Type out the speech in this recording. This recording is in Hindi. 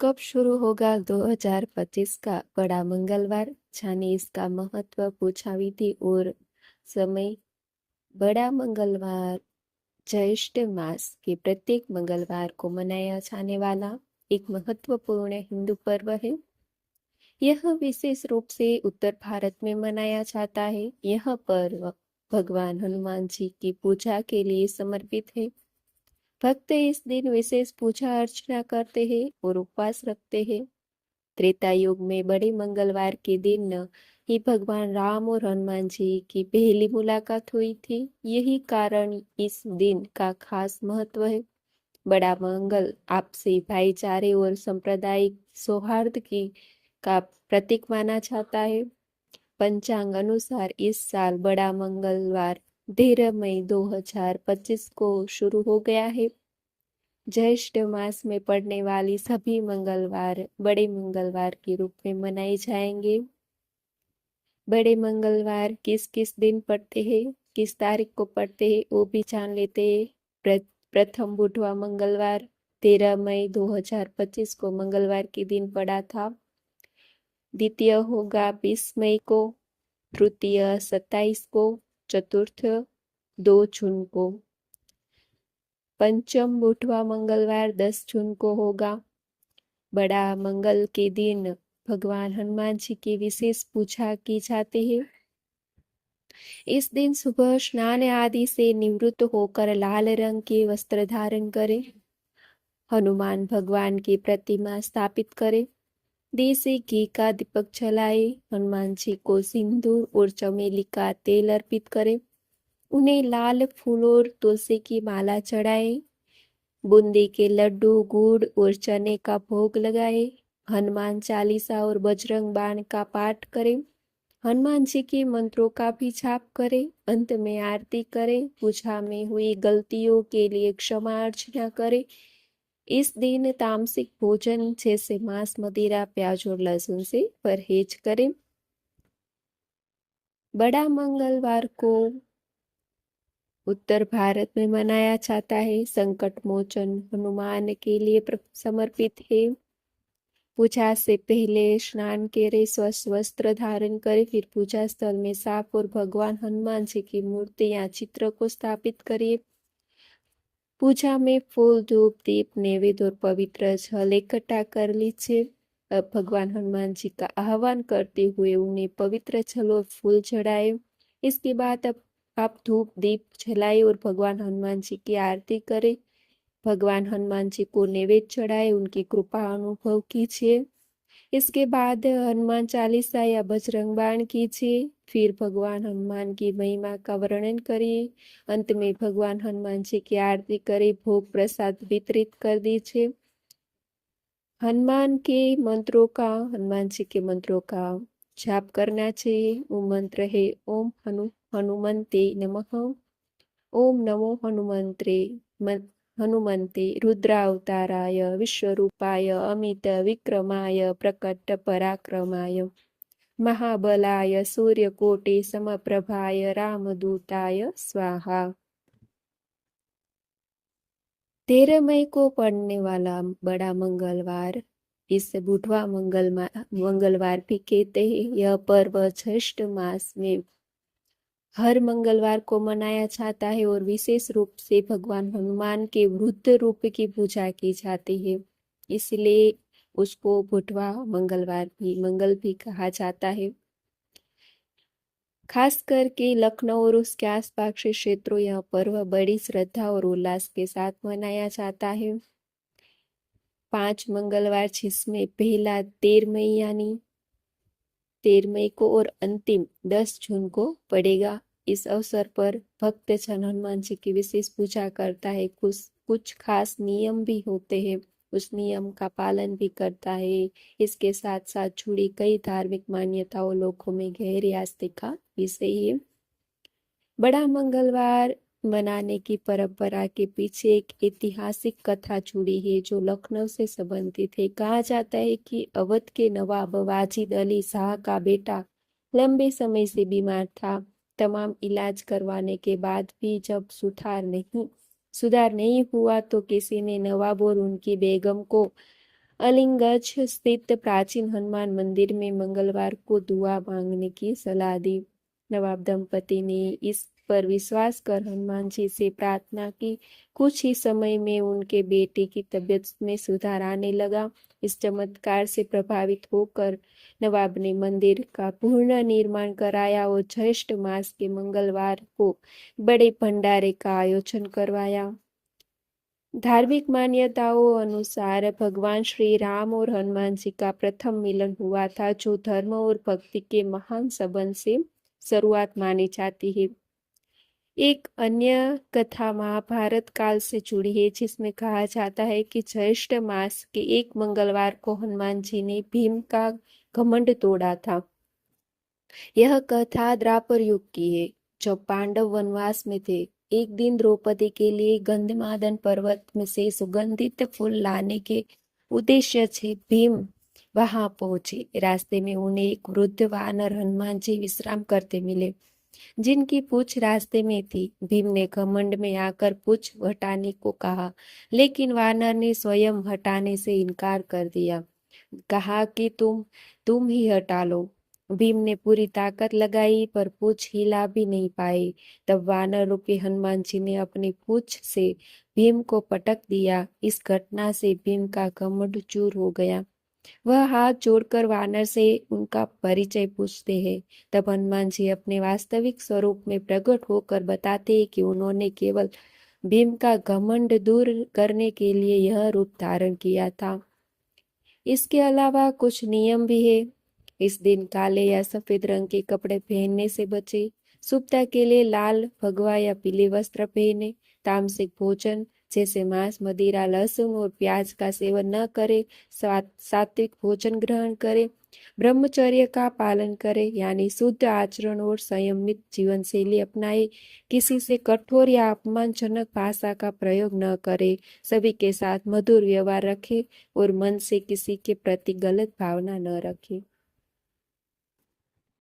कब शुरू होगा 2025 का बड़ा मंगलवार? जाने इसका महत्व, पूछा विधि और समय। बड़ा मंगलवार ज्येष्ठ मास के प्रत्येक मंगलवार को मनाया जाने वाला एक महत्वपूर्ण हिंदू पर्व है। यह विशेष रूप से उत्तर भारत में मनाया जाता है। यह पर्व भगवान हनुमान जी की पूजा के लिए समर्पित है। भक्त इस दिन विशेष पूजा अर्चना करते हैं और उपवास रखते हैं। त्रेता युग में बड़े मंगलवार के दिन ही भगवान राम और हनुमान जी की पहली मुलाकात हुई थी। यही कारण इस दिन का खास महत्व है। बड़ा मंगल आपसी भाईचारे और सांप्रदायिक सौहार्द की का प्रतीक माना जाता है। पंचांग अनुसार इस साल बड़ा मंगलवार 13 मई 2025 को शुरू हो गया है। ज्येष्ठ मास में पड़ने वाली सभी मंगलवार बड़े मंगलवार के रूप में मनाए जाएंगे। बड़े मंगलवार किस किस दिन पड़ते हैं, किस तारीख को पड़ते हैं, वो भी जान लेते हैं। प्रथम बुधवार मंगलवार 13 मई 2025 को मंगलवार के दिन पड़ा था। द्वितीय होगा 20 मई को, तृतीय 27 को, चतुर्थ 2 जून को। पंचम बुधवार मंगलवार 10 जून को होगा। बड़ा मंगल के दिन भगवान हनुमान जी की विशेष पूजा की जाती है। इस दिन सुबह स्नान आदि से निवृत्त होकर लाल रंग के वस्त्र धारण करें। हनुमान भगवान की प्रतिमा स्थापित करें। देसी घी का दीपक जलाए। हनुमान जी को सिंदूर और चमेली का तेल अर्पित करें। उन्हें लाल फूल और तुलसी की माला चढ़ाए। बूंदी के लड्डू, गुड़ और चने का भोग लगाए। हनुमान चालीसा और बजरंग बाण का पाठ करें। हनुमान जी के मंत्रों का भी जाप करें। अंत में आरती करें। पूजा में हुई गलतियों के लिए क्षमा अर्चना करें। इस दिन तामसिक भोजन जैसे मांस, मदिरा, प्याज और लहसुन से परहेज करें। बड़ा मंगलवार को उत्तर भारत में मनाया जाता है। संकट मोचन हनुमान के लिए समर्पित है। पूजा से पहले स्नान करें, स्वस्थ वस्त्र धारण करें, फिर पूजा स्थल में साफ और भगवान हनुमान जी की मूर्ति या चित्र को स्थापित करिए। पूजा में फूल, धूप, दीप, नैवेद्य और पवित्र जल इकट्ठा कर लीजिए। अब भगवान हनुमान जी का आह्वान करते हुए उन्हें पवित्र जल और फूल चढ़ाए। इसके बाद अब आप धूप दीप जलाए और भगवान हनुमान जी की आरती करें। भगवान हनुमान जी को नैवेद्य चढ़ाए, उनकी कृपा अनुभव कीजिए। इसके बाद हनुमान चालीसा या बजरंग बाण कीजिए। फिर भगवान हनुमान की महिमा का वर्णन करिए। अंत में भगवान हनुमान जी की आरती करें, भोग प्रसाद वितरित कर दीजिए। हनुमान जी के मंत्रों का जाप करना चाहिए। वो मंत्र है ओम हनुमंते नमः, ओम नमो हनुमंते रुद्रावताराय विश्वरूपाय अमित विक्रमाय प्रकट पराक्रमाय महाबलाय सूर्यकोटि समप्रभाय रामदूताय स्वाहा। 13 मई को पड़ने वाला बड़ा मंगलवार, इसे बुधवार मंगलवार भी कहते हैं। यह पर्व ज्येष्ठ मास में हर मंगलवार को मनाया जाता है और विशेष रूप से भगवान हनुमान के वृद्ध रूप की पूजा की जाती है। इसलिए उसको बुधवार मंगल भी कहा जाता है। खास करके लखनऊ और उसके आसपास के क्षेत्रों यह पर्व बड़ी श्रद्धा और उल्लास के साथ मनाया जाता है। 5 मंगलवार, जिसमें पहला 13 मई को और अंतिम 10 जून को पड़ेगा। इस अवसर पर भक्त जन हनुमान जी की विशेष पूजा करता है। कुछ खास नियम भी होते हैं, उस नियम का पालन भी करता है। इसके साथ साथ जुड़ी कई धार्मिक मान्यताओं लोगों में गहरी आस्था का विषय है। बड़ा मंगलवार मनाने की परंपरा के पीछे एक ऐतिहासिक कथा जुड़ी है जो लखनऊ से संबंधित है। कहा जाता है कि अवध के नवाब वाजिद अली शाह का बेटा लंबे समय से बीमार था। तमाम इलाज करवाने के बाद भी जब सुधार नहीं हुआ तो किसी ने नवाब और उनकी बेगम को अलिंगज स्थित प्राचीन हनुमान मंदिर में मंगलवार को दुआ मांगने की सलाह दी। नवाब दंपति ने इस पर विश्वास कर हनुमान जी से प्रार्थना की। कुछ ही समय में उनके बेटे की तबीयत में सुधार आने लगा। इस चमत्कार से प्रभावित होकर नवाब ने मंदिर का पूर्ण निर्माण कराया और ज्येष्ठ मास के मंगलवार को बड़े भंडारे का आयोजन करवाया। धार्मिक मान्यताओं अनुसार भगवान श्री राम और हनुमान जी का प्रथम मिलन हुआ था, जो धर्म और भक्ति के महान संबंध से शुरुआत मानी जाती है। एक अन्य कथा महाभारत काल से जुड़ी है, जिसमें कहा जाता है कि ज्येष्ठ मास के एक मंगलवार को हनुमान जी ने भीम का घमंड तोड़ा था। यह कथा द्वापर युग की है, जब पांडव वनवास में थे। एक दिन द्रौपदी के लिए गंधमादन पर्वत में से सुगंधित फूल लाने के उद्देश्य से भीम वहां पहुंचे। रास्ते में उन्हें एक वृद्ध वानर हनुमान जी विश्राम करते मिले, जिनकी पूंछ रास्ते में थी। भीम ने घमंड में आकर पूंछ हटाने को कहा, लेकिन वानर ने स्वयं हटाने से इनकार कर दिया। कहा कि तुम ही हटा लो। भीम ने पूरी ताकत लगाई, पर पूंछ हिला भी नहीं पाए। तब वानर रूपी हनुमान जी ने अपनी पूंछ से भीम को पटक दिया। इस घटना से भीम का घमंड चूर हो गया। वह हाथ जोड़कर वानर से उनका परिचय पूछते हैं। तब हनुमान जी अपने वास्तविक स्वरूप में प्रकट होकर बताते हैं कि उन्होंने केवल भीम का घमंड दूर करने के लिए यह रूप धारण किया था। इसके अलावा कुछ नियम भी है। इस दिन काले या सफेद रंग के कपड़े पहनने से बचे। शुभता के लिए लाल, भगवा या पीले वस्त्र पहने। तामसिक भोजन जैसे मांस, मदिरा, लहसुन और प्याज का सेवन न करे। सात्विक भोजन ग्रहण करे। ब्रह्मचर्य का पालन करे, यानी शुद्ध आचरण और संयमित जीवन शैली अपनाए। किसी से कठोर या अपमानजनक भाषा का प्रयोग न करे। सभी के साथ मधुर व्यवहार रखे और मन से किसी के प्रति गलत भावना न रखे।